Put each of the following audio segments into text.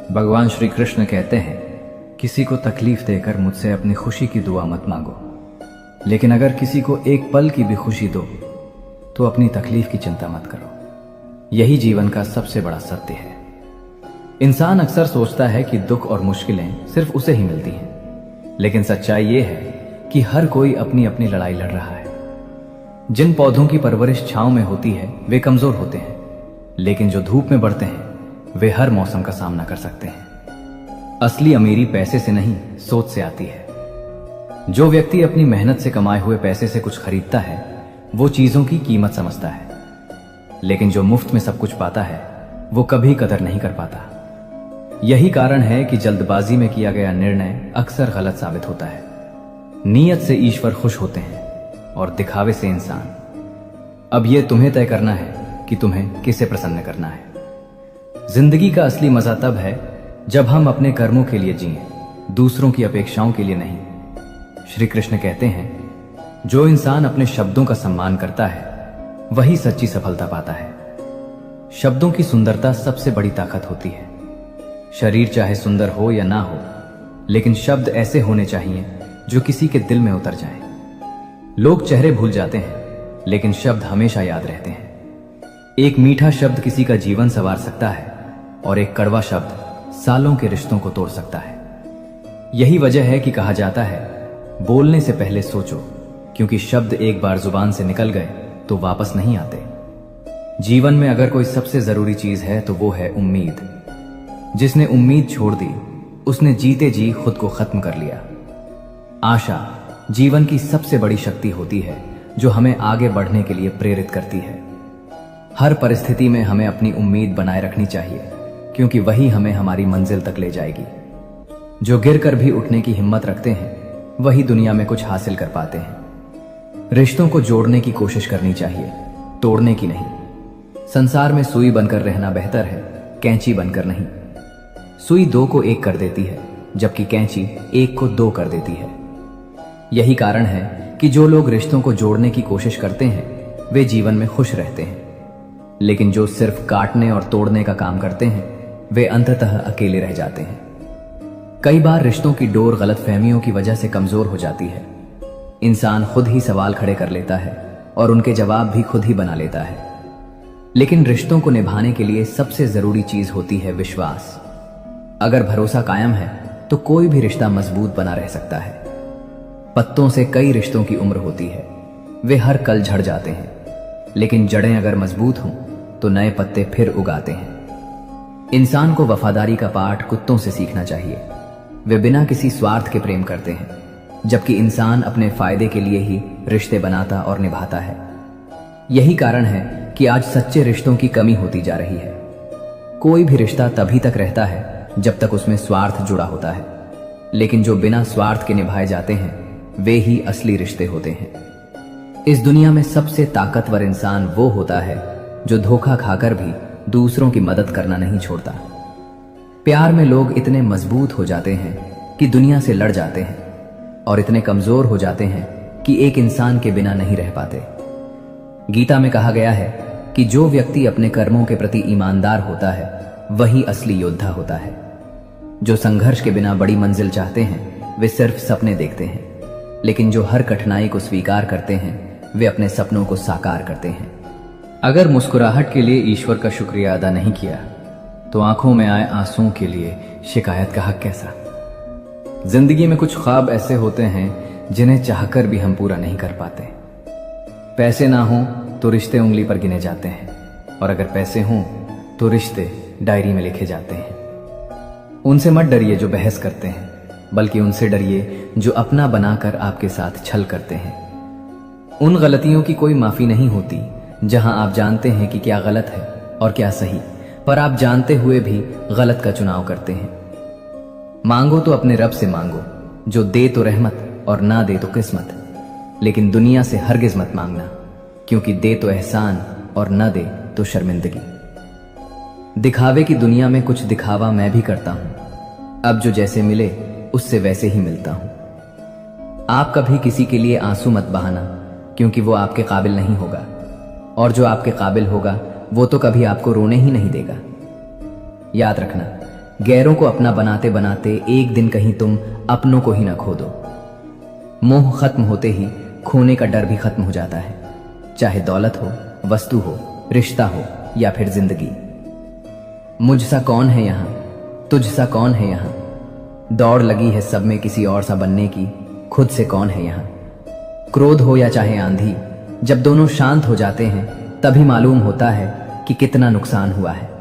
भगवान श्री कृष्ण कहते हैं, किसी को तकलीफ देकर मुझसे अपनी खुशी की दुआ मत मांगो, लेकिन अगर किसी को एक पल की भी खुशी दो तो अपनी तकलीफ की चिंता मत करो। यही जीवन का सबसे बड़ा सत्य है। इंसान अक्सर सोचता है कि दुख और मुश्किलें सिर्फ उसे ही मिलती हैं, लेकिन सच्चाई यह है कि हर कोई अपनी अपनी लड़ाई लड़ रहा है। जिन पौधों की परवरिश छांव में होती है वे कमजोर होते हैं, लेकिन जो धूप में बढ़ते हैं वे हर मौसम का सामना कर सकते हैं। असली अमीरी पैसे से नहीं, सोच से आती है। जो व्यक्ति अपनी मेहनत से कमाए हुए पैसे से कुछ खरीदता है वो चीजों की कीमत समझता है, लेकिन जो मुफ्त में सब कुछ पाता है वो कभी कदर नहीं कर पाता। यही कारण है कि जल्दबाजी में किया गया निर्णय अक्सर गलत साबित होता है। नीयत से ईश्वर खुश होते हैं और दिखावे से इंसान। अब यह तुम्हें तय करना है कि तुम्हें किसे प्रसन्न करना है। जिंदगी का असली मजा तब है जब हम अपने कर्मों के लिए जिएं, दूसरों की अपेक्षाओं के लिए नहीं। श्री कृष्ण कहते हैं, जो इंसान अपने शब्दों का सम्मान करता है वही सच्ची सफलता पाता है। शब्दों की सुंदरता सबसे बड़ी ताकत होती है। शरीर चाहे सुंदर हो या ना हो, लेकिन शब्द ऐसे होने चाहिए जो किसी के दिल में उतर जाएं। लोग चेहरे भूल जाते हैं, लेकिन शब्द हमेशा याद रहते हैं। एक मीठा शब्द किसी का जीवन संवार सकता है और एक कड़वा शब्द सालों के रिश्तों को तोड़ सकता है। यही वजह है कि कहा जाता है, बोलने से पहले सोचो, क्योंकि शब्द एक बार जुबान से निकल गए तो वापस नहीं आते। जीवन में अगर कोई सबसे जरूरी चीज है तो वो है उम्मीद। जिसने उम्मीद छोड़ दी उसने जीते जी खुद को खत्म कर लिया। आशा जीवन की सबसे बड़ी शक्ति होती है जो हमें आगे बढ़ने के लिए प्रेरित करती है। हर परिस्थिति में हमें अपनी उम्मीद बनाए रखनी चाहिए, क्योंकि वही हमें हमारी मंजिल तक ले जाएगी। जो गिरकर भी उठने की हिम्मत रखते हैं वही दुनिया में कुछ हासिल कर पाते हैं। रिश्तों को जोड़ने की कोशिश करनी चाहिए, तोड़ने की नहीं। संसार में सुई बनकर रहना बेहतर है, कैंची बनकर नहीं। सुई दो को एक कर देती है, जबकि कैंची एक को दो कर देती है। यही कारण है कि जो लोग रिश्तों को जोड़ने की कोशिश करते हैं वे जीवन में खुश रहते हैं, लेकिन जो सिर्फ काटने और तोड़ने का काम करते हैं वे अंततः अकेले रह जाते हैं। कई बार रिश्तों की डोर गलतफहमियों की वजह से कमजोर हो जाती है। इंसान खुद ही सवाल खड़े कर लेता है और उनके जवाब भी खुद ही बना लेता है। लेकिन रिश्तों को निभाने के लिए सबसे जरूरी चीज होती है विश्वास। अगर भरोसा कायम है तो कोई भी रिश्ता मजबूत बना रह सकता है। पत्तों से कई रिश्तों की उम्र होती है, वे हर कल झड़ जाते हैं, लेकिन जड़ें अगर मजबूत हों तो नए पत्ते फिर उगाते हैं। इंसान को वफादारी का पाठ कुत्तों से सीखना चाहिए। वे बिना किसी स्वार्थ के प्रेम करते हैं, जबकि इंसान अपने फायदे के लिए ही रिश्ते बनाता और निभाता है। यही कारण है कि आज सच्चे रिश्तों की कमी होती जा रही है। कोई भी रिश्ता तभी तक रहता है जब तक उसमें स्वार्थ जुड़ा होता है, लेकिन जो बिना स्वार्थ के निभाए जाते हैं वे ही असली रिश्ते होते हैं। इस दुनिया में सबसे ताकतवर इंसान वो होता है जो धोखा खाकर भी दूसरों की मदद करना नहीं छोड़ता। प्यार में लोग इतने मजबूत हो जाते हैं कि दुनिया से लड़ जाते हैं, और इतने कमजोर हो जाते हैं कि एक इंसान के बिना नहीं रह पाते। गीता में कहा गया है कि जो व्यक्ति अपने कर्मों के प्रति ईमानदार होता है वही असली योद्धा होता है। जो संघर्ष के बिना बड़ी मंजिल चाहते हैं वे सिर्फ सपने देखते हैं, लेकिन जो हर कठिनाई को स्वीकार करते हैं वे अपने सपनों को साकार करते हैं। अगर मुस्कुराहट के लिए ईश्वर का शुक्रिया अदा नहीं किया तो आंखों में आए आंसुओं के लिए शिकायत का हक कैसा। जिंदगी में कुछ ख्वाब ऐसे होते हैं जिन्हें चाहकर भी हम पूरा नहीं कर पाते। पैसे ना हो तो रिश्ते उंगली पर गिने जाते हैं, और अगर पैसे हों तो रिश्ते डायरी में लिखे जाते हैं। उनसे मत डरिए जो बहस करते हैं, बल्कि उनसे डरिए जो अपना बनाकर आपके साथ छल करते हैं। उन गलतियों की कोई माफी नहीं होती जहां आप जानते हैं कि क्या गलत है और क्या सही, पर आप जानते हुए भी गलत का चुनाव करते हैं। मांगो तो अपने रब से मांगो, जो दे तो रहमत और ना दे तो किस्मत। लेकिन दुनिया से हरगिज मत मांगना, क्योंकि दे तो एहसान और न दे तो शर्मिंदगी। दिखावे की दुनिया में कुछ दिखावा मैं भी करता हूं, अब जो जैसे मिले उससे वैसे ही मिलता हूं। आप कभी किसी के लिए आंसू मत बहाना, क्योंकि वो आपके काबिल नहीं होगा, और जो आपके काबिल होगा वो तो कभी आपको रोने ही नहीं देगा। याद रखना, गैरों को अपना बनाते बनाते एक दिन कहीं तुम अपनों को ही न खो दो। मोह खत्म होते ही खोने का डर भी खत्म हो जाता है, चाहे दौलत हो, वस्तु हो, रिश्ता हो या फिर जिंदगी। मुझसा कौन है यहाँ, तुझसा कौन है यहाँ, दौड़ लगी है सब में किसी और सा बनने की, खुद से कौन है यहाँ। क्रोध हो या चाहे आंधी, जब दोनों शांत हो जाते हैं तभी मालूम होता है कि कितना नुकसान हुआ है।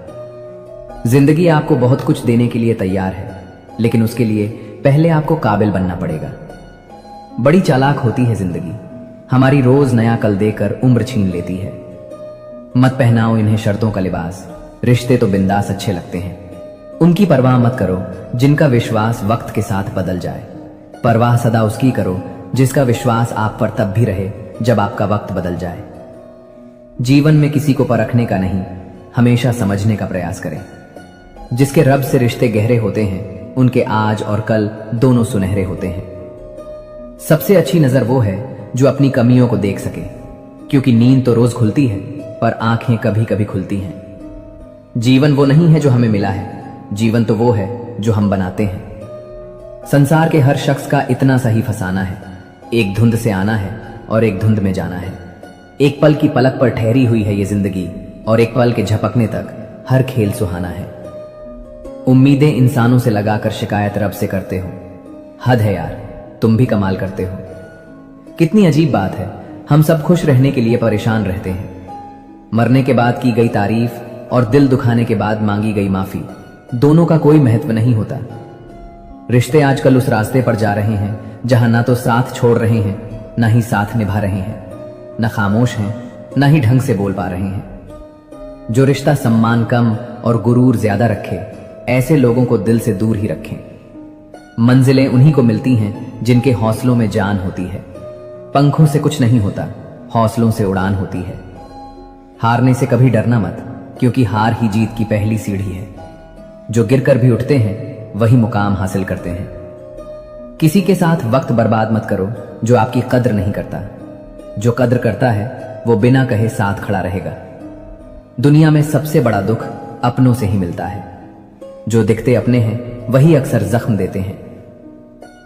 जिंदगी आपको बहुत कुछ देने के लिए तैयार है, लेकिन उसके लिए पहले आपको काबिल बनना पड़ेगा। बड़ी चालाक होती है जिंदगी, हमारी रोज नया कल देकर उम्र छीन लेती है। मत पहनाओ इन्हें शर्तों का लिबास, रिश्ते तो बिंदास अच्छे लगते हैं। उनकी परवाह मत करो जिनका विश्वास वक्त के साथ बदल जाए, परवाह सदा उसकी करो जिसका विश्वास आप पर तब भी रहे जब आपका वक्त बदल जाए। जीवन में किसी को परखने का नहीं, हमेशा समझने का प्रयास करें। जिसके रब से रिश्ते गहरे होते हैं उनके आज और कल दोनों सुनहरे होते हैं। सबसे अच्छी नजर वो है जो अपनी कमियों को देख सके, क्योंकि नींद तो रोज खुलती है पर आंखें कभी कभी खुलती हैं। जीवन वो नहीं है जो हमें मिला है, जीवन तो वो है जो हम बनाते हैं। संसार के हर शख्स का इतना सही फसाना है, एक धुंध से आना है और एक धुंध में जाना है। एक पल की पलक पर ठहरी हुई है ये जिंदगी, और एक पल के झपकने तक हर खेल सुहाना है। उम्मीदें इंसानों से लगाकर शिकायत रब से करते हो, हद है यार, तुम भी कमाल करते हो। कितनी अजीब बात है, हम सब खुश रहने के लिए परेशान रहते हैं। मरने के बाद की गई तारीफ और दिल दुखाने के बाद मांगी गई माफी, दोनों का कोई महत्व नहीं होता। रिश्ते आजकल उस रास्ते पर जा रहे हैं जहां ना तो साथ छोड़ रहे हैं, ना ही साथ निभा रहे हैं, ना खामोश हैं, ना ही ढंग से बोल पा रहे हैं। जो रिश्ता सम्मान कम और गुरूर ज्यादा रखे, ऐसे लोगों को दिल से दूर ही रखें। मंजिलें उन्हीं को मिलती हैं जिनके हौसलों में जान होती है। पंखों से कुछ नहीं होता, हौसलों से उड़ान होती है। हारने से कभी डरना मत, क्योंकि हार ही जीत की पहली सीढ़ी है। जो गिरकर भी उठते हैं वही मुकाम हासिल करते हैं। किसी के साथ वक्त बर्बाद मत करो जो आपकी कद्र नहीं करता। जो कद्र करता है वो बिना कहे साथ खड़ा रहेगा। दुनिया में सबसे बड़ा दुख अपनों से ही मिलता है। जो दिखते अपने हैं वही अक्सर जख्म देते हैं।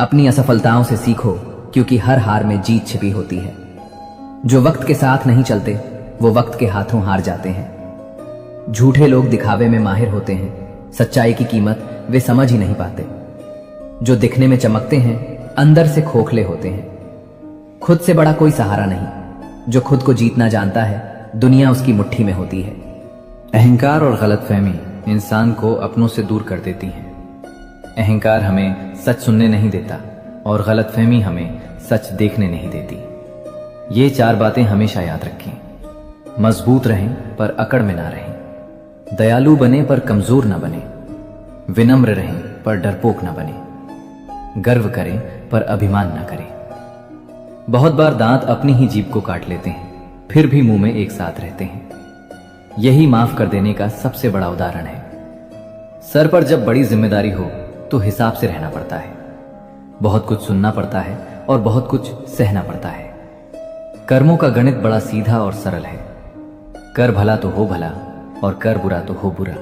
अपनी असफलताओं से सीखो, क्योंकि हर हार में जीत छिपी होती है। जो वक्त के साथ नहीं चलते वो वक्त के हाथों हार जाते हैं। झूठे लोग दिखावे में माहिर होते हैं, सच्चाई की कीमत वे समझ ही नहीं पाते। जो दिखने में चमकते हैं अंदर से खोखले होते हैं। खुद से बड़ा कोई सहारा नहीं। जो खुद को जीतना जानता है दुनिया उसकी मुट्ठी में होती है। अहंकार और गलतफहमी इंसान को अपनों से दूर कर देती है। अहंकार हमें सच सुनने नहीं देता और गलतफहमी हमें सच देखने नहीं देती। ये चार बातें हमेशा याद रखें। मजबूत रहें पर अकड़ में ना रहें, दयालु बने पर कमजोर ना बने, विनम्र रहें पर डरपोक ना बने, गर्व करें पर अभिमान ना करें। बहुत बार दांत अपनी ही जीभ को काट लेते हैं, फिर भी मुंह में एक साथ रहते हैं। यही माफ कर देने का सबसे बड़ा उदाहरण है। सर पर जब बड़ी जिम्मेदारी हो तो हिसाब से रहना पड़ता है। बहुत कुछ सुनना पड़ता है और बहुत कुछ सहना पड़ता है। कर्मों का गणित बड़ा सीधा और सरल है। कर भला तो हो भला और कर बुरा तो हो बुरा।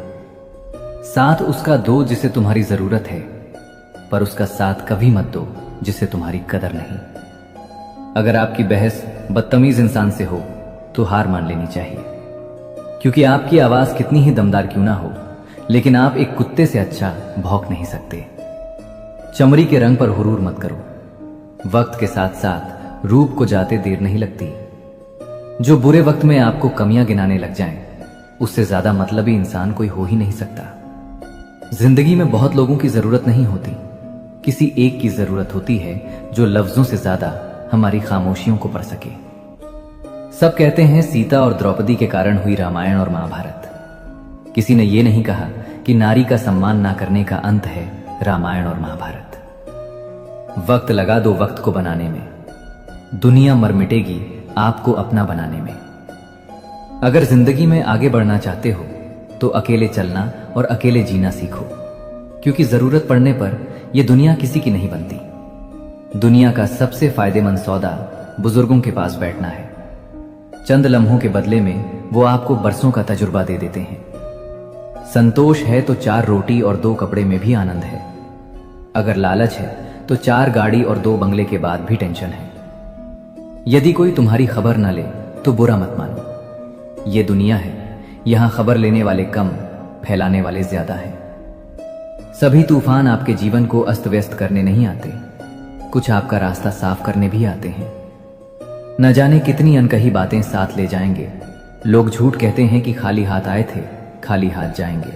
साथ उसका दो जिसे तुम्हारी जरूरत है, पर उसका साथ कभी मत दो जिसे तुम्हारी कदर नहीं। अगर आपकी बहस बदतमीज इंसान से हो तो हार मान लेनी चाहिए, क्योंकि आपकी आवाज कितनी ही दमदार क्यों ना हो, लेकिन आप एक कुत्ते से अच्छा भौंक नहीं सकते। चमड़ी के रंग पर हुरूर मत करो। वक्त के साथ साथ रूप को जाते देर नहीं लगती। जो बुरे वक्त में आपको कमियां गिनाने लग जाएं, उससे ज्यादा मतलबी इंसान कोई हो ही नहीं सकता। जिंदगी में बहुत लोगों की जरूरत नहीं होती, किसी एक की जरूरत होती है जो लफ्जों से ज्यादा हमारी खामोशियों को पढ़ सके। सब कहते हैं सीता और द्रौपदी के कारण हुई रामायण और महाभारत। किसी ने यह नहीं कहा कि नारी का सम्मान ना करने का अंत है रामायण और महाभारत। वक्त लगा दो वक्त को बनाने में, दुनिया मर मिटेगी आपको अपना बनाने में। अगर जिंदगी में आगे बढ़ना चाहते हो तो अकेले चलना और अकेले जीना सीखो, क्योंकि जरूरत पड़ने पर यह दुनिया किसी की नहीं बनती। दुनिया का सबसे फायदेमंद सौदा बुजुर्गों के पास बैठना है। चंद लम्हों के बदले में वो आपको बरसों का तजुर्बा दे देते हैं। संतोष है तो 4 रोटी और 2 कपड़े में भी आनंद है। अगर लालच है तो 4 गाड़ी और 2 बंगले के बाद भी टेंशन है। यदि कोई तुम्हारी खबर न ले तो बुरा मत मानो। ये दुनिया है, यहां खबर लेने वाले कम, फैलाने वाले ज्यादा है। सभी तूफान आपके जीवन को अस्त व्यस्त करने नहीं आते, कुछ आपका रास्ता साफ करने भी आते हैं। न जाने कितनी अनकही बातें साथ ले जाएंगे। लोग झूठ कहते हैं कि खाली हाथ आए थे, खाली हाथ जाएंगे।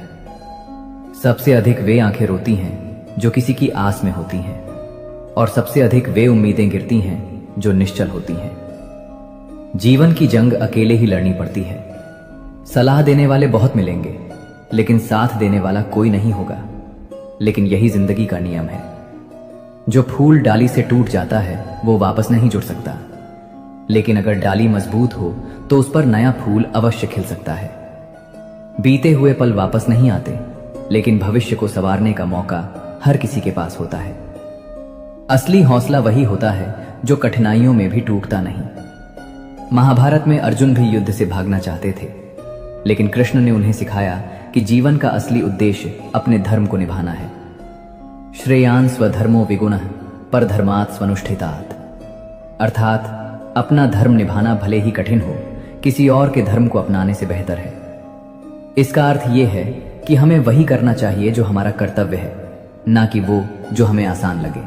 सबसे अधिक वे आंखें रोती हैं जो किसी की आस में होती हैं, और सबसे अधिक वे उम्मीदें गिरती हैं जो निश्चल होती हैं। जीवन की जंग अकेले ही लड़नी पड़ती है। सलाह देने वाले बहुत मिलेंगे, लेकिन साथ देने वाला कोई नहीं होगा। लेकिन यही जिंदगी का नियम है। जो फूल डाली से टूट जाता है वो वापस नहीं जुड़ सकता, लेकिन अगर डाली मजबूत हो तो उस पर नया फूल अवश्य खिल सकता है। बीते हुए पल वापस नहीं आते, लेकिन भविष्य को संवारने का मौका हर किसी के पास होता है। असली हौसला वही होता है जो कठिनाइयों में भी टूटता नहीं। महाभारत में अर्जुन भी युद्ध से भागना चाहते थे, लेकिन कृष्ण ने उन्हें सिखाया कि जीवन का असली उद्देश्य अपने धर्म को निभाना है। श्रेयान स्वधर्मो विगुणः परधर्मात् स्वनुष्ठितात्, अर्थात अपना धर्म निभाना भले ही कठिन हो, किसी और के धर्म को अपनाने से बेहतर है। इसका अर्थ यह है कि हमें वही करना चाहिए जो हमारा कर्तव्य है, ना कि वो जो हमें आसान लगे।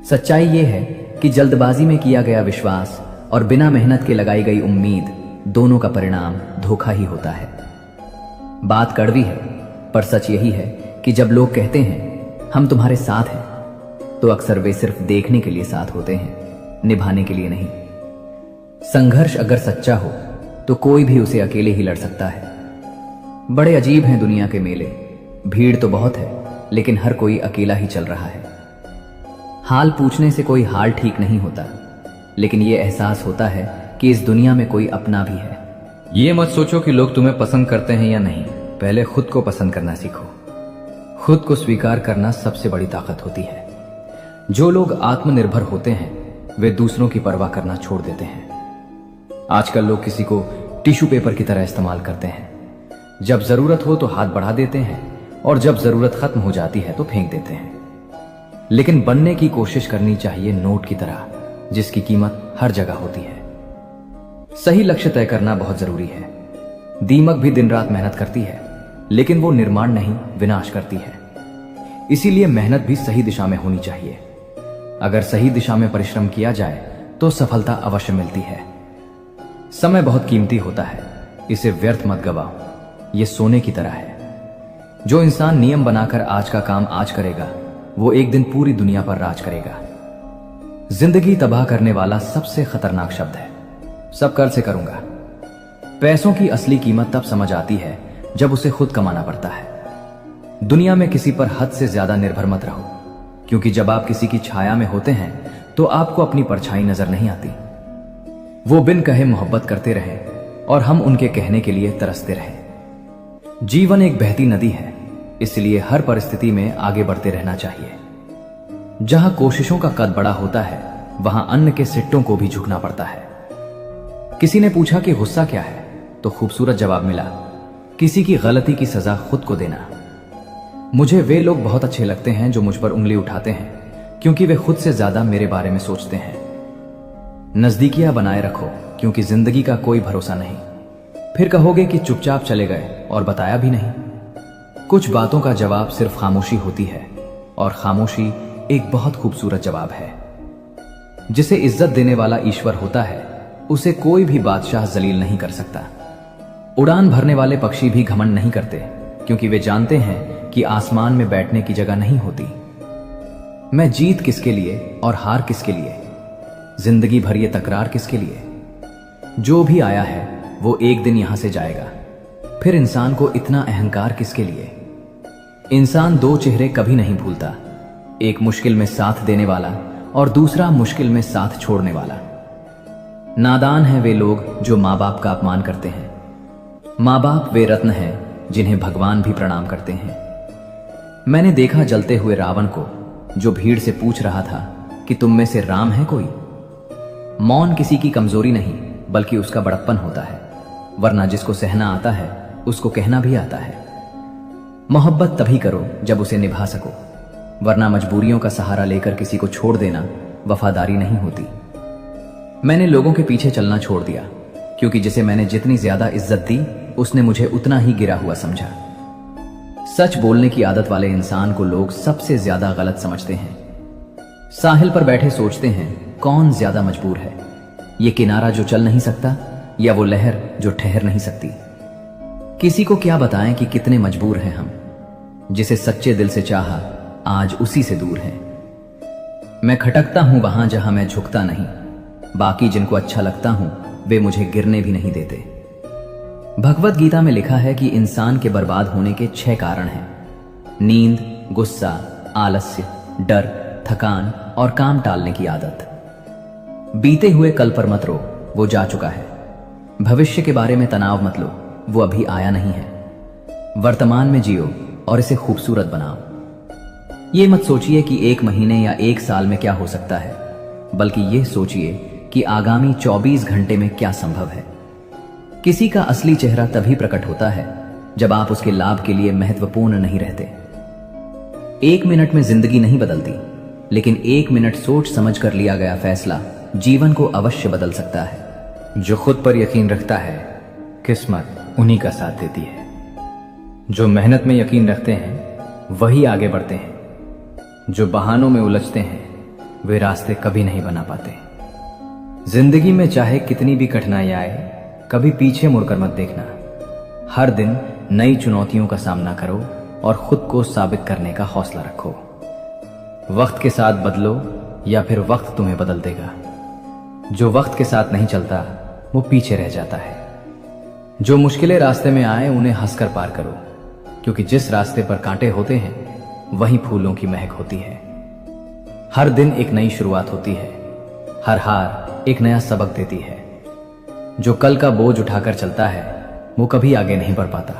सच्चाई यह है कि जल्दबाजी में किया गया विश्वास और बिना मेहनत के लगाई गई उम्मीद, दोनों का परिणाम धोखा ही होता है। बात कड़वी है, पर सच यही है कि जब लोग कहते हैं हम तुम्हारे साथ हैं, तो अक्सर वे सिर्फ देखने के लिए साथ होते हैं, निभाने के लिए नहीं। संघर्ष अगर सच्चा हो तो कोई भी उसे अकेले ही लड़ सकता है। बड़े अजीब हैं दुनिया के मेले, भीड़ तो बहुत है, लेकिन हर कोई अकेला ही चल रहा है। हाल पूछने से कोई हाल ठीक नहीं होता, लेकिन यह एहसास होता है कि इस दुनिया में कोई अपना भी है। ये मत सोचो कि लोग तुम्हें पसंद करते हैं या नहीं, पहले खुद को पसंद करना सीखो। खुद को स्वीकार करना सबसे बड़ी ताकत होती है। जो लोग आत्मनिर्भर होते हैं वे दूसरों की परवाह करना छोड़ देते हैं। आजकल लोग किसी को टिश्यू पेपर की तरह इस्तेमाल करते हैं। जब जरूरत हो तो हाथ बढ़ा देते हैं, और जब जरूरत खत्म हो जाती है तो फेंक देते हैं। लेकिन बनने की कोशिश करनी चाहिए नोट की तरह, जिसकी कीमत हर जगह होती है। सही लक्ष्य तय करना बहुत जरूरी है। दीमक भी दिन रात मेहनत करती है, लेकिन वो निर्माण नहीं, विनाश करती है। इसीलिए मेहनत भी सही दिशा में होनी चाहिए। अगर सही दिशा में परिश्रम किया जाए तो सफलता अवश्य मिलती है। समय बहुत कीमती होता है, इसे व्यर्थ मत गवाओ। ये सोने की तरह है। जो इंसान नियम बनाकर आज का काम आज करेगा, वो एक दिन पूरी दुनिया पर राज करेगा। जिंदगी तबाह करने वाला सबसे खतरनाक शब्द है सब कर से करूंगा। पैसों की असली कीमत तब समझ आती है जब उसे खुद कमाना पड़ता है। दुनिया में किसी पर हद से ज्यादा निर्भर मत रहो, क्योंकि जब आप किसी की छाया में होते हैं तो आपको अपनी परछाई नजर नहीं आती। वो बिन कहे मोहब्बत करते रहे और हम उनके कहने के लिए तरसते रहे। जीवन एक बहती नदी है, इसलिए हर परिस्थिति में आगे बढ़ते रहना चाहिए। जहां कोशिशों का कद बड़ा होता है, वहां अन्न के सिट्टों को भी झुकना पड़ता है। किसी ने पूछा कि गुस्सा क्या है, तो खूबसूरत जवाब मिला, किसी की गलती की सजा खुद को देना। मुझे वे लोग बहुत अच्छे लगते हैं जो मुझ पर उंगली उठाते हैं, क्योंकि वे खुद से ज्यादा मेरे बारे में सोचते हैं। नजदीकियां बनाए रखो, क्योंकि जिंदगी का कोई भरोसा नहीं। फिर कहोगे कि चुपचाप चले गए और बताया भी नहीं। कुछ बातों का जवाब सिर्फ खामोशी होती है, और खामोशी एक बहुत खूबसूरत जवाब है। जिसे इज्जत देने वाला ईश्वर होता है, उसे कोई भी बादशाह जलील नहीं कर सकता। उड़ान भरने वाले पक्षी भी घमंड नहीं करते, क्योंकि वे जानते हैं कि आसमान में बैठने की जगह नहीं होती। मैं जीत किसके लिए और हार किसके लिए, जिंदगी भर ये तकरार किसके लिए। जो भी आया है वो एक दिन यहां से जाएगा, फिर इंसान को इतना अहंकार किसके लिए। इंसान दो चेहरे कभी नहीं भूलता, एक मुश्किल में साथ देने वाला और दूसरा मुश्किल में साथ छोड़ने वाला। नादान हैं वे लोग जो माँ बाप का अपमान करते हैं। माँ बाप वे रत्न हैं जिन्हें भगवान भी प्रणाम करते हैं। मैंने देखा जलते हुए रावण को, जो भीड़ से पूछ रहा था कि तुम में से राम है कोई। मौन किसी की कमजोरी नहीं, बल्कि उसका बड़प्पन होता है, वरना जिसको सहना आता है उसको कहना भी आता है। मोहब्बत तभी करो जब उसे निभा सको, वरना मजबूरियों का सहारा लेकर किसी को छोड़ देना वफादारी नहीं होती। मैंने लोगों के पीछे चलना छोड़ दिया, क्योंकि जिसे मैंने जितनी ज्यादा इज्जत दी उसने मुझे उतना ही गिरा हुआ समझा। सच बोलने की आदत वाले इंसान को लोग सबसे ज्यादा गलत समझते हैं। साहिल पर बैठे सोचते हैं कौन ज्यादा मजबूर है, ये किनारा जो चल नहीं सकता या वो लहर जो ठहर नहीं सकती। किसी को क्या बताएं कि कितने मजबूर हैं हम। जिसे सच्चे दिल से चाहा आज उसी से दूर है। मैं खटकता हूं वहां जहां मैं झुकता नहीं, बाकी जिनको अच्छा लगता हूं वे मुझे गिरने भी नहीं देते। भगवत गीता में लिखा है कि इंसान के बर्बाद होने के 6 कारण हैं: नींद, गुस्सा, आलस्य, डर, थकान और काम टालने की आदत। बीते हुए कल पर मत रो, वो जा चुका है। भविष्य के बारे में तनाव मत लो, वो अभी आया नहीं है। वर्तमान में जियो और इसे खूबसूरत बनाओ। ये मत सोचिए कि 1 महीने या 1 साल में क्या हो सकता है, बल्कि ये सोचिए कि आगामी 24 घंटे में क्या संभव है। किसी का असली चेहरा तभी प्रकट होता है जब आप उसके लाभ के लिए महत्वपूर्ण नहीं रहते। 1 मिनट में जिंदगी नहीं बदलती, लेकिन 1 मिनट सोच समझ कर लिया गया फैसला जीवन को अवश्य बदल सकता है। जो खुद पर यकीन रखता है, किस्मत उन्हीं का साथ देती है। जो मेहनत में यकीन रखते हैं वही आगे बढ़ते हैं। जो बहानों में उलझते हैं वे रास्ते कभी नहीं बना पाते। जिंदगी में चाहे कितनी भी कठिनाई आए, कभी पीछे मुड़कर मत देखना। हर दिन नई चुनौतियों का सामना करो और खुद को साबित करने का हौसला रखो। वक्त के साथ बदलो या फिर वक्त तुम्हें बदल देगा। जो वक्त के साथ नहीं चलता वो पीछे रह जाता है। जो मुश्किलें रास्ते में आए उन्हें हंसकर पार करो, क्योंकि जिस रास्ते पर कांटे होते हैं वहीं फूलों की महक होती है। हर दिन एक नई शुरुआत होती है। हर हार एक नया सबक देती है। जो कल का बोझ उठाकर चलता है वो कभी आगे नहीं बढ़ पाता।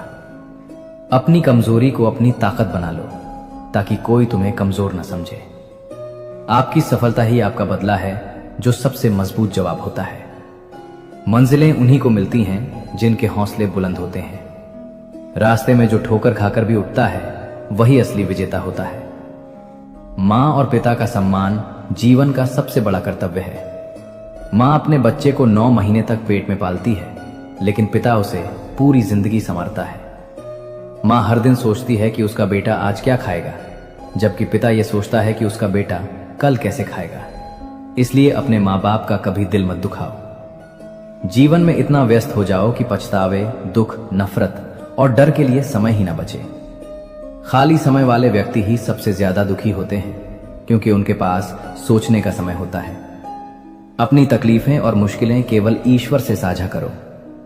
अपनी कमजोरी को अपनी ताकत बना लो, ताकि कोई तुम्हें कमजोर न समझे। आपकी सफलता ही आपका बदला है, जो सबसे मजबूत जवाब होता है। मंजिलें उन्हीं को मिलती हैं जिनके हौसले बुलंद होते हैं। रास्ते में जो ठोकर खाकर भी उठता है वही असली विजेता होता है। मां और पिता का सम्मान जीवन का सबसे बड़ा कर्तव्य है। मां अपने बच्चे को 9 महीने तक पेट में पालती है, लेकिन पिता उसे पूरी जिंदगी संवारता है। मां हर दिन सोचती है कि उसका बेटा आज क्या खाएगा, जबकि पिता यह सोचता है कि उसका बेटा कल कैसे खाएगा। इसलिए अपने मां बाप का कभी दिल मत दुखाओ। जीवन में इतना व्यस्त हो जाओ कि पछतावे, दुख, नफरत और डर के लिए समय ही ना बचे। खाली समय वाले व्यक्ति ही सबसे ज्यादा दुखी होते हैं, क्योंकि उनके पास सोचने का समय होता है। अपनी तकलीफें और मुश्किलें केवल ईश्वर से साझा करो,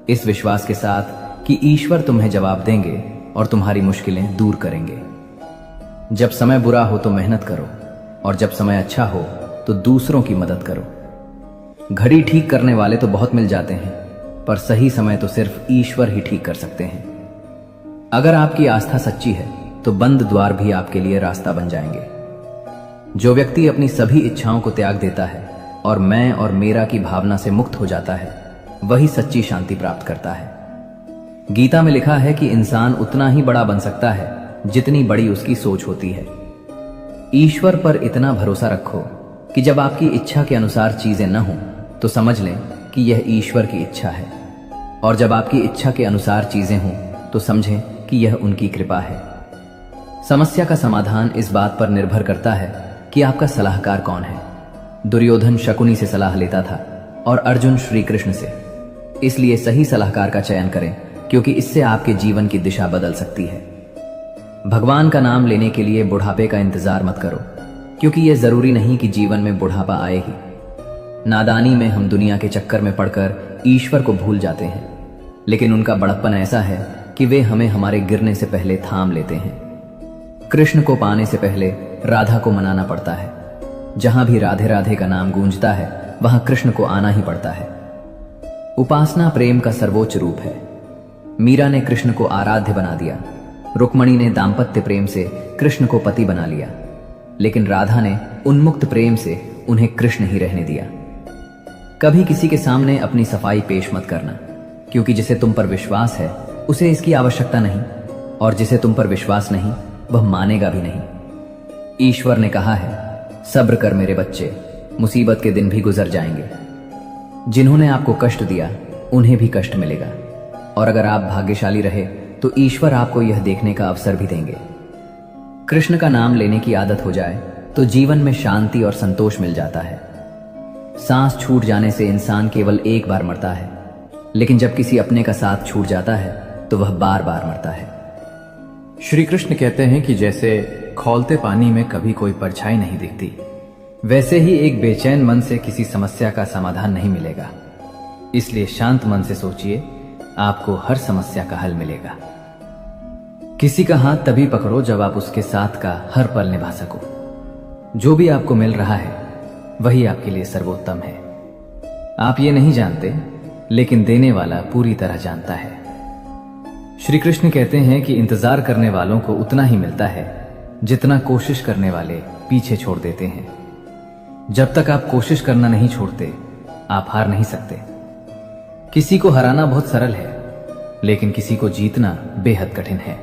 इस विश्वास के साथ कि ईश्वर तुम्हें जवाब देंगे और तुम्हारी मुश्किलें दूर करेंगे। जब समय बुरा हो तो मेहनत करो, और जब समय अच्छा हो तो दूसरों की मदद करो। घड़ी ठीक करने वाले तो बहुत मिल जाते हैं, पर सही समय तो सिर्फ ईश्वर ही ठीक कर सकते हैं। अगर आपकी आस्था सच्ची है तो बंद द्वार भी आपके लिए रास्ता बन जाएंगे। जो व्यक्ति अपनी सभी इच्छाओं को त्याग देता है और मैं और मेरा की भावना से मुक्त हो जाता है, वही सच्ची शांति प्राप्त करता है। गीता में लिखा है कि इंसान उतना ही बड़ा बन सकता है जितनी बड़ी उसकी सोच होती है। ईश्वर पर इतना भरोसा रखो कि जब आपकी इच्छा के अनुसार चीजें न हों तो समझ लें कि यह ईश्वर की इच्छा है, और जब आपकी इच्छा के अनुसार चीजें हों तो समझें कि यह उनकी कृपा है। समस्या का समाधान इस बात पर निर्भर करता है कि आपका सलाहकार कौन है। दुर्योधन शकुनी से सलाह लेता था और अर्जुन श्री कृष्ण से। इसलिए सही सलाहकार का चयन करें, क्योंकि इससे आपके जीवन की दिशा बदल सकती है। भगवान का नाम लेने के लिए बुढ़ापे का इंतजार मत करो, क्योंकि यह जरूरी नहीं कि जीवन में बुढ़ापा आए ही। नादानी में हम दुनिया के चक्कर में पड़कर ईश्वर को भूल जाते हैं, लेकिन उनका बड़प्पन ऐसा है कि वे हमें हमारे गिरने से पहले थाम लेते हैं। कृष्ण को पाने से पहले राधा को मनाना पड़ता है। जहां भी राधे राधे का नाम गूंजता है वहां कृष्ण को आना ही पड़ता है। उपासना प्रेम का सर्वोच्च रूप है। मीरा ने कृष्ण को आराध्य बना दिया, रुक्मणी ने दाम्पत्य प्रेम से कृष्ण को पति बना लिया, लेकिन राधा ने उन्मुक्त प्रेम से उन्हें कृष्ण ही रहने दिया। कभी किसी के सामने अपनी सफाई पेश मत करना, क्योंकि जिसे तुम पर विश्वास है उसे इसकी आवश्यकता नहीं। और जिसे तुम पर विश्वास नहीं वह मानेगा भी नहीं। ईश्वर ने कहा है, सब्र कर मेरे बच्चे, मुसीबत के दिन भी गुजर जाएंगे। जिन्होंने आपको कष्ट दिया उन्हें भी कष्ट मिलेगा, और अगर आप भाग्यशाली रहे तो ईश्वर आपको यह देखने का अवसर भी देंगे। कृष्ण का नाम लेने की आदत हो जाए तो जीवन में शांति और संतोष मिल जाता है। सांस छूट जाने से इंसान केवल एक बार मरता है, लेकिन जब किसी अपने का साथ छूट जाता है तो वह बार बार मरता है। श्री कृष्ण कहते हैं कि जैसे खौलते पानी में कभी कोई परछाई नहीं दिखती, वैसे ही एक बेचैन मन से किसी समस्या का समाधान नहीं मिलेगा। इसलिए शांत मन से सोचिए, आपको हर समस्या का हल मिलेगा। किसी का हाथ तभी पकड़ो जब आप उसके साथ का हर पल निभा सको। जो भी आपको मिल रहा है वही आपके लिए सर्वोत्तम है। आप ये नहीं जानते, लेकिन देने वाला पूरी तरह जानता है। श्री कृष्ण कहते हैं कि इंतजार करने वालों को उतना ही मिलता है जितना कोशिश करने वाले पीछे छोड़ देते हैं। जब तक आप कोशिश करना नहीं छोड़ते, आप हार नहीं सकते। किसी को हराना बहुत सरल है, लेकिन किसी को जीतना बेहद कठिन है।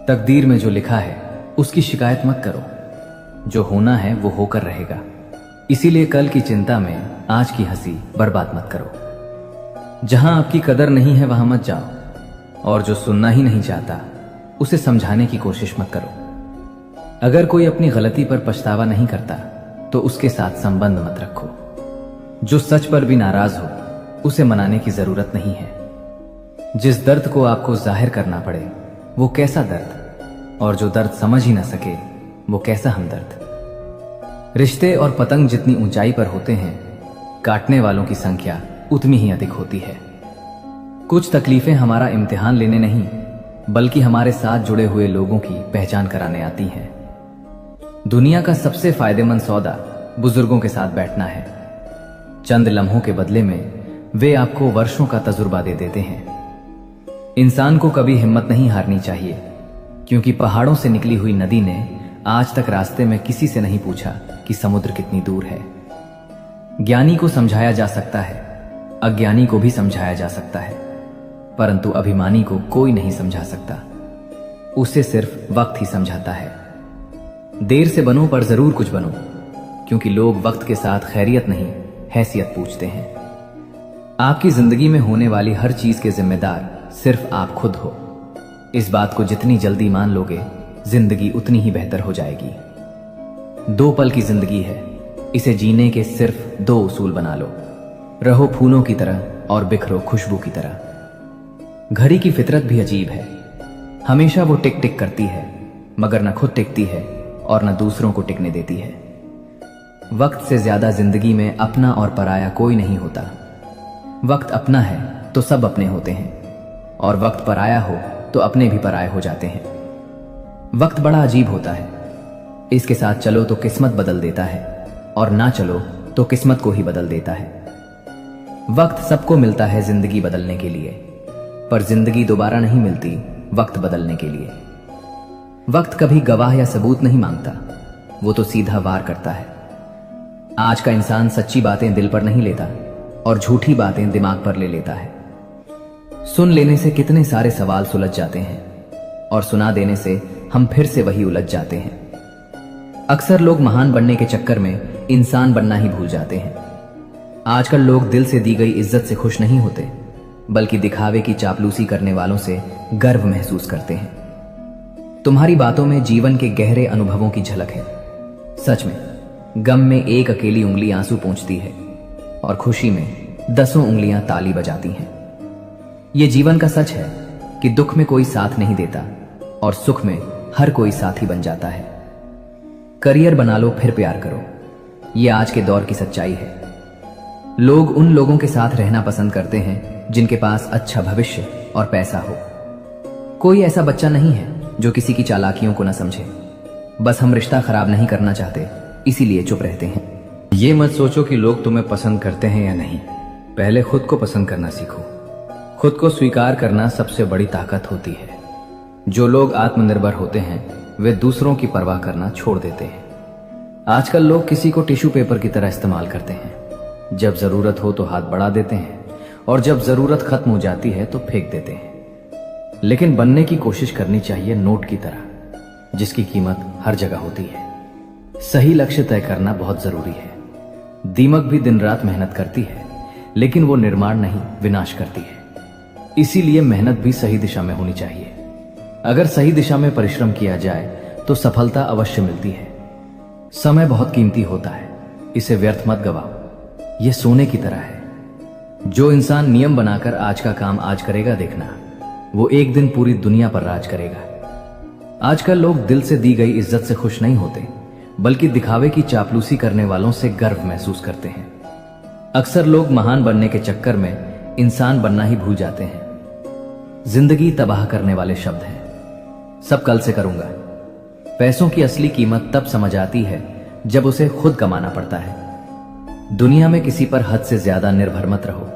तकदीर में जो लिखा है उसकी शिकायत मत करो, जो होना है वो होकर रहेगा। इसीलिए कल की चिंता में आज की हंसी बर्बाद मत करो। जहां आपकी कदर नहीं है वहां मत जाओ, और जो सुनना ही नहीं चाहता उसे समझाने की कोशिश मत करो। अगर कोई अपनी गलती पर पछतावा नहीं करता तो उसके साथ संबंध मत रखो। जो सच पर भी नाराज हो उसे मनाने की जरूरत नहीं है। जिस दर्द को आपको जाहिर करना पड़े वो कैसा दर्द, और जो दर्द समझ ही ना सके वो कैसा हमदर्द। रिश्ते और पतंग जितनी ऊंचाई पर होते हैं, काटने वालों की संख्या उतनी ही अधिक होती है। कुछ तकलीफें हमारा इम्तिहान लेने नहीं, बल्कि हमारे साथ जुड़े हुए लोगों की पहचान कराने आती हैं। दुनिया का सबसे फायदेमंद सौदा बुजुर्गों के साथ बैठना है। चंद लम्हों के बदले में वे आपको वर्षों का तजुर्बा दे देते हैं। इंसान को कभी हिम्मत नहीं हारनी चाहिए, क्योंकि पहाड़ों से निकली हुई नदी ने आज तक रास्ते में किसी से नहीं पूछा कि समुद्र कितनी दूर है। ज्ञानी को समझाया जा सकता है, अज्ञानी को भी समझाया जा सकता है, परंतु अभिमानी को कोई नहीं समझा सकता। उसे सिर्फ वक्त ही समझाता है। देर से बनो पर जरूर कुछ बनो, क्योंकि लोग वक्त के साथ खैरियत नहीं हैसियत पूछते हैं। आपकी जिंदगी में होने वाली हर चीज के जिम्मेदार सिर्फ आप खुद हो। इस बात को जितनी जल्दी मान लोगे, जिंदगी उतनी ही बेहतर हो जाएगी। 2 पल की जिंदगी है, इसे जीने के सिर्फ 2 उसूल बना लो। रहो फूलों की तरह और बिखरो खुशबू की तरह। घड़ी की फितरत भी अजीब है। हमेशा वो टिक टिक करती है, मगर न खुद टिकती है और न दूसरों को टिकने देती है। वक्त से ज्यादा जिंदगी में अपना और पराया कोई नहीं होता। वक्त अपना है तो सब अपने होते हैं, और वक्त पराया हो तो अपने भी पराये हो जाते हैं। वक्त बड़ा अजीब होता है। इसके साथ चलो तो किस्मत बदल देता है, और ना चलो तो किस्मत को ही बदल देता है। वक्त सबको मिलता है जिंदगी बदलने के लिए, पर जिंदगी दोबारा नहीं मिलती वक्त बदलने के लिए। वक्त कभी गवाह या सबूत नहीं मांगता, वो तो सीधा वार करता है। आज का इंसान सच्ची बातें दिल पर नहीं लेता और झूठी बातें दिमाग पर ले लेता है। सुन लेने से कितने सारे सवाल सुलझ जाते हैं, और सुना देने से हम फिर से वही उलझ जाते हैं। अक्सर लोग महान बनने के चक्कर में इंसान बनना ही भूल जाते हैं। आजकल लोग दिल से दी गई इज्जत से खुश नहीं होते, बल्कि दिखावे की चापलूसी करने वालों से गर्व महसूस करते हैं। तुम्हारी बातों में जीवन के गहरे अनुभवों की झलक है। सच में गम में एक अकेली उंगली आंसू पोंछती है, और खुशी में 10 उंगलियां ताली बजाती हैं। यह जीवन का सच है कि दुख में कोई साथ नहीं देता और सुख में हर कोई साथी बन जाता है। करियर बना लो फिर प्यार करो, यह आज के दौर की सच्चाई है। लोग उन लोगों के साथ रहना पसंद करते हैं जिनके पास अच्छा भविष्य और पैसा हो। कोई ऐसा बच्चा नहीं है जो किसी की चालाकियों को न समझे। बस हम रिश्ता खराब नहीं करना चाहते, इसीलिए चुप रहते हैं। ये मत सोचो कि लोग तुम्हें पसंद करते हैं या नहीं। पहले खुद को पसंद करना सीखो। खुद को स्वीकार करना सबसे बड़ी ताकत होती है। जो लोग आत्मनिर्भर होते हैं वे दूसरों की परवाह करना छोड़ देते हैं। आजकल लोग किसी को टिश्यू पेपर की तरह इस्तेमाल करते हैं। जब जरूरत हो तो हाथ बढ़ा देते हैं, और जब जरूरत खत्म हो जाती है तो फेंक देते हैं। लेकिन बनने की कोशिश करनी चाहिए नोट की तरह, जिसकी कीमत हर जगह होती है। सही लक्ष्य तय करना बहुत जरूरी है। दीमक भी दिन रात मेहनत करती है, लेकिन वो निर्माण नहीं, विनाश करती है। इसीलिए मेहनत भी सही दिशा में होनी चाहिए। अगर सही दिशा में परिश्रम किया जाए तो सफलता अवश्य मिलती है। समय बहुत कीमती होता है, इसे व्यर्थ मत गवाओ। यह सोने की तरह है। जो इंसान नियम बनाकर आज का काम आज करेगा, देखना वो एक दिन पूरी दुनिया पर राज करेगा। आजकल लोग दिल से दी गई इज्जत से खुश नहीं होते, बल्कि दिखावे की चापलूसी करने वालों से गर्व महसूस करते हैं। अक्सर लोग महान बनने के चक्कर में इंसान बनना ही भूल जाते हैं। जिंदगी तबाह करने वाले शब्द हैं। सब कल से करूंगा। पैसों की असली कीमत तब समझ आती है जब उसे खुद कमाना पड़ता है। दुनिया में किसी पर हद से ज्यादा निर्भर मत रहो,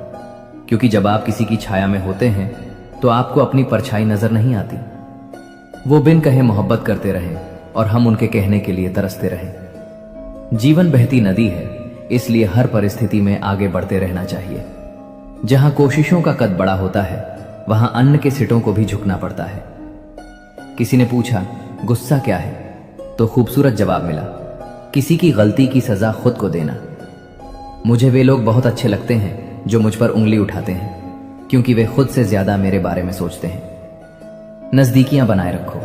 क्योंकि जब आप किसी की छाया में होते हैं तो आपको अपनी परछाई नजर नहीं आती। वो बिन कहे मोहब्बत करते रहे और हम उनके कहने के लिए तरसते रहे। जीवन बहती नदी है, इसलिए हर परिस्थिति में आगे बढ़ते रहना चाहिए। जहां कोशिशों का कद बड़ा होता है, वहां अन्न के सिटों को भी झुकना पड़ता है। किसी ने पूछा, गुस्सा क्या है? तो खूबसूरत जवाब मिला, किसी की गलती की सजा खुद को देना। मुझे वे लोग बहुत अच्छे लगते हैं जो मुझ पर उंगली उठाते हैं, क्योंकि वे खुद से ज्यादा मेरे बारे में सोचते हैं। नजदीकियां बनाए रखो,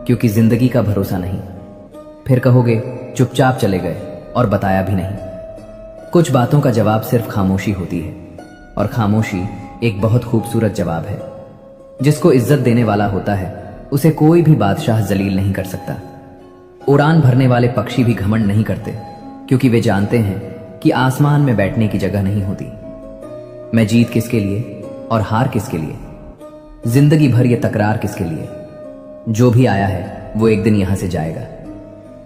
क्योंकि जिंदगी का भरोसा नहीं। फिर कहोगे चुपचाप चले गए और बताया भी नहीं। कुछ बातों का जवाब सिर्फ खामोशी होती है, और खामोशी एक बहुत खूबसूरत जवाब है। जिसको इज्जत देने वाला होता है, उसे कोई भी बादशाह जलील नहीं कर सकता। उड़ान भरने वाले पक्षी भी घमंड नहीं करते, क्योंकि वे जानते हैं कि आसमान में बैठने की जगह नहीं होती। मैं जीत किसके लिए और हार किसके लिए? जिंदगी भर ये तकरार किसके लिए? जो भी आया है वो एक दिन यहां से जाएगा।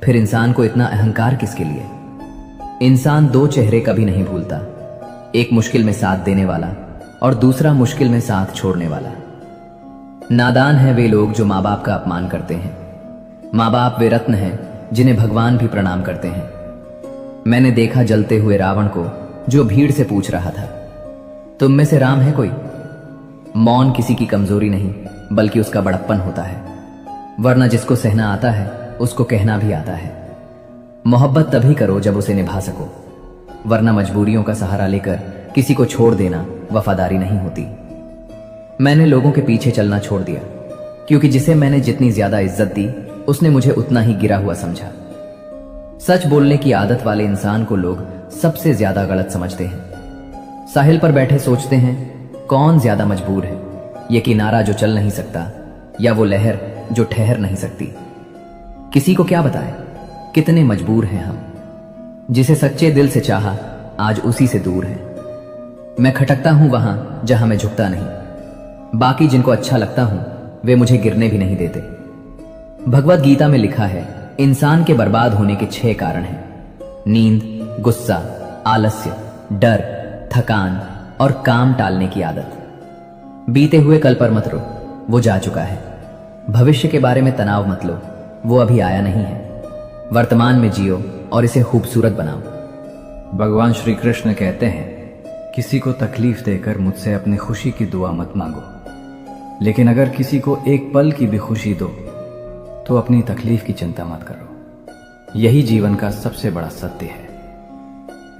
फिर इंसान को इतना अहंकार किसके लिए? इंसान दो चेहरे कभी नहीं भूलता, एक मुश्किल में साथ देने वाला और दूसरा मुश्किल में साथ छोड़ने वाला। नादान है वे लोग जो माँ बाप का अपमान करते हैं। माँ बाप वे रत्न हैं जिन्हें भगवान भी प्रणाम करते हैं। मैंने देखा जलते हुए रावण को जो भीड़ से पूछ रहा था, तुम में से राम है कोई? मौन किसी की कमजोरी नहीं, बल्कि उसका बड़प्पन होता है। वरना जिसको सहना आता है उसको कहना भी आता है। मोहब्बत तभी करो जब उसे निभा सको, वरना मजबूरियों का सहारा लेकर किसी को छोड़ देना वफादारी नहीं होती। मैंने लोगों के पीछे चलना छोड़ दिया, क्योंकि जिसे मैंने जितनी ज्यादा इज्जत दी उसने मुझे उतना ही गिरा हुआ समझा। सच बोलने की आदत वाले इंसान को लोग सबसे ज्यादा गलत समझते हैं। साहिल पर बैठे सोचते हैं कौन ज्यादा मजबूर है, ये किनारा जो चल नहीं सकता या वो लहर जो ठहर नहीं सकती। किसी को क्या बताए कितने मजबूर हैं हम। जिसे सच्चे दिल से चाहा आज उसी से दूर है। मैं खटकता हूं वहां जहां मैं झुकता नहीं। बाकी जिनको अच्छा लगता हूं वे मुझे गिरने भी नहीं देते। भगवत गीता में लिखा है, इंसान के बर्बाद होने के 6 कारण हैं: नींद, गुस्सा, आलस्य, डर, थकान और काम टालने की आदत। बीते हुए कल पर मत रो, वो जा चुका है। भविष्य के बारे में तनाव मत लो, वो अभी आया नहीं है। वर्तमान में जियो और इसे खूबसूरत बनाओ। भगवान श्री कृष्ण कहते हैं, किसी को तकलीफ देकर मुझसे अपनी खुशी की दुआ मत मांगो, लेकिन अगर किसी को एक पल की भी खुशी दो तो अपनी तकलीफ की चिंता मत करो। यही जीवन का सबसे बड़ा सत्य है।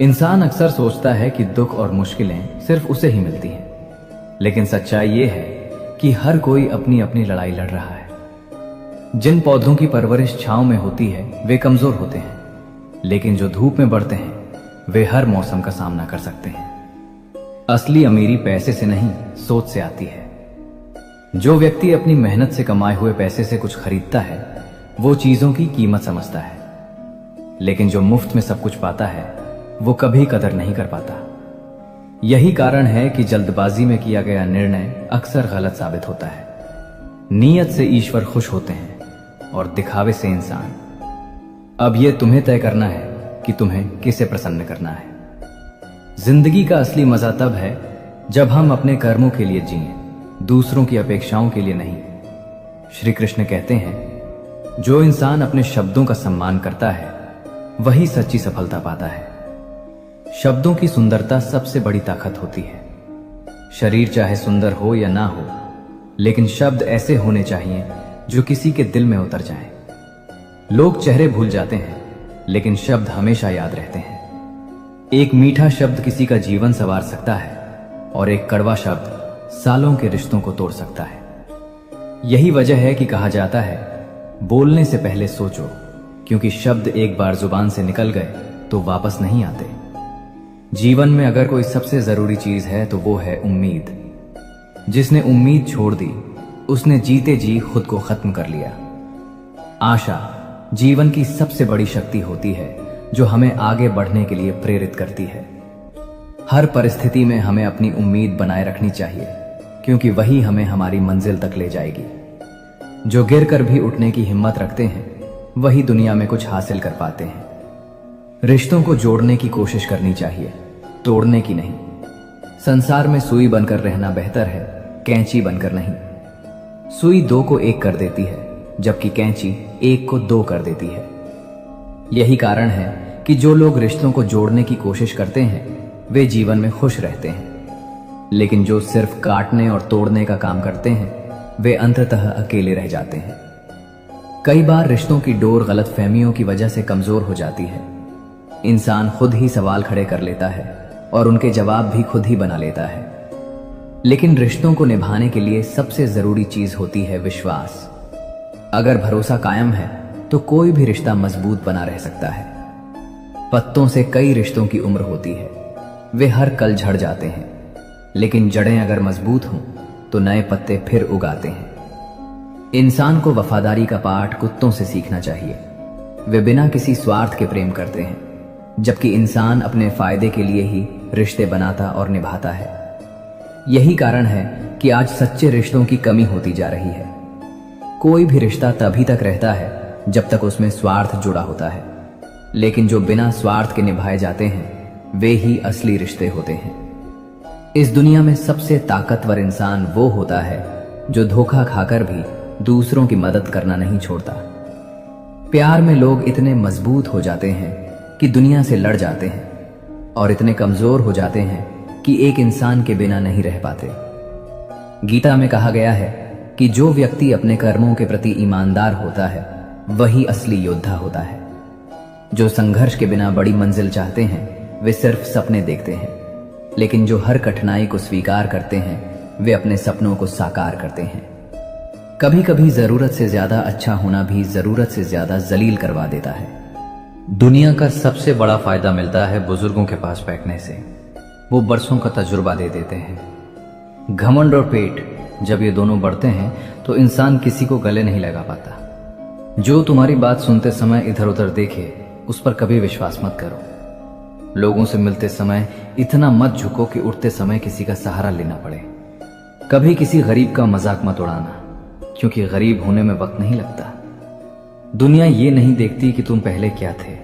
इंसान अक्सर सोचता है कि दुख और मुश्किलें सिर्फ उसे ही मिलती हैं, लेकिन सच्चाई यह है कि हर कोई अपनी अपनी लड़ाई लड़ रहा है। जिन पौधों की परवरिश छांव में होती है वे कमजोर होते हैं, लेकिन जो धूप में बढ़ते हैं वे हर मौसम का सामना कर सकते हैं। असली अमीरी पैसे से नहीं, सोच से आती है। जो व्यक्ति अपनी मेहनत से कमाए हुए पैसे से कुछ खरीदता है वो चीजों की कीमत समझता है, लेकिन जो मुफ्त में सब कुछ पाता है वो कभी कदर नहीं कर पाता। यही कारण है कि जल्दबाजी में किया गया निर्णय अक्सर गलत साबित होता है। नीयत से ईश्वर खुश होते हैं और दिखावे से इंसान। अब यह तुम्हें तय करना है कि तुम्हें किसे प्रसन्न करना है। जिंदगी का असली मजा तब है जब हम अपने कर्मों के लिए जिएं, दूसरों की अपेक्षाओं के लिए नहीं। श्री कृष्ण कहते हैं, जो इंसान अपने शब्दों का सम्मान करता है वही सच्ची सफलता पाता है। शब्दों की सुंदरता सबसे बड़ी ताकत होती है। शरीर चाहे सुंदर हो या ना हो, लेकिन शब्द ऐसे होने चाहिए जो किसी के दिल में उतर जाएं। लोग चेहरे भूल जाते हैं, लेकिन शब्द हमेशा याद रहते हैं। एक मीठा शब्द किसी का जीवन संवार सकता है और एक कड़वा शब्द सालों के रिश्तों को तोड़ सकता है। यही वजह है कि कहा जाता है, बोलने से पहले सोचो, क्योंकि शब्द एक बार जुबान से निकल गए तो वापस नहीं आते। जीवन में अगर कोई सबसे जरूरी चीज है तो वो है उम्मीद। जिसने उम्मीद छोड़ दी उसने जीते जी खुद को खत्म कर लिया। आशा जीवन की सबसे बड़ी शक्ति होती है जो हमें आगे बढ़ने के लिए प्रेरित करती है। हर परिस्थिति में हमें अपनी उम्मीद बनाए रखनी चाहिए, क्योंकि वही हमें हमारी मंजिल तक ले जाएगी। जो गिरकर भी उठने की हिम्मत रखते हैं वही दुनिया में कुछ हासिल कर पाते हैं। रिश्तों को जोड़ने की कोशिश करनी चाहिए, तोड़ने की नहीं। संसार में सुई बनकर रहना बेहतर है, कैंची बनकर नहीं। सुई दो को एक कर देती है, जबकि कैंची एक को दो कर देती है। यही कारण है कि जो लोग रिश्तों को जोड़ने की कोशिश करते हैं वे जीवन में खुश रहते हैं, लेकिन जो सिर्फ काटने और तोड़ने का काम करते हैं वे अंततः अकेले रह जाते हैं। कई बार रिश्तों की डोर गलतफहमियों की वजह से कमजोर हो जाती है। इंसान खुद ही सवाल खड़े कर लेता है और उनके जवाब भी खुद ही बना लेता है। लेकिन रिश्तों को निभाने के लिए सबसे जरूरी चीज होती है विश्वास। अगर भरोसा कायम है तो कोई भी रिश्ता मजबूत बना रह सकता है। पत्तों से कई रिश्तों की उम्र होती है, वे हर कल झड़ जाते हैं, लेकिन जड़ें अगर मजबूत हों तो नए पत्ते फिर उगाते हैं। इंसान को वफादारी का पाठ कुत्तों से सीखना चाहिए। वे बिना किसी स्वार्थ के प्रेम करते हैं, जबकि इंसान अपने फायदे के लिए ही रिश्ते बनाता और निभाता है। यही कारण है कि आज सच्चे रिश्तों की कमी होती जा रही है। कोई भी रिश्ता तभी तक रहता है जब तक उसमें स्वार्थ जुड़ा होता है, लेकिन जो बिना स्वार्थ के निभाए जाते हैं वे ही असली रिश्ते होते हैं। इस दुनिया में सबसे ताकतवर इंसान वो होता है जो धोखा खाकर भी दूसरों की मदद करना नहीं छोड़ता। प्यार में लोग इतने मजबूत हो जाते हैं कि दुनिया से लड़ जाते हैं, और इतने कमजोर हो जाते हैं कि एक इंसान के बिना नहीं रह पाते। गीता में कहा गया है कि जो व्यक्ति अपने कर्मों के प्रति ईमानदार होता है वही असली योद्धा होता है। जो संघर्ष के बिना बड़ी मंजिल चाहते हैं वे सिर्फ सपने देखते हैं, लेकिन जो हर कठिनाई को स्वीकार करते हैं वे अपने सपनों को साकार करते हैं। कभी कभी जरूरत से ज्यादा अच्छा होना भी जरूरत से ज्यादा जलील करवा देता है। दुनिया का सबसे बड़ा फायदा मिलता है बुजुर्गों के पास बैठने से। वो बरसों का तजुर्बा दे देते हैं। घमंड और पेट जब ये दोनों बढ़ते हैं तो इंसान किसी को गले नहीं लगा पाता। जो तुम्हारी बात सुनते समय इधर उधर देखे उस पर कभी विश्वास मत करो। लोगों से मिलते समय इतना मत झुको कि उठते समय किसी का सहारा लेना पड़े। कभी किसी गरीब का मजाक मत उड़ाना, क्योंकि गरीब होने में वक्त नहीं लगता। दुनिया ये नहीं देखती कि तुम पहले क्या थे,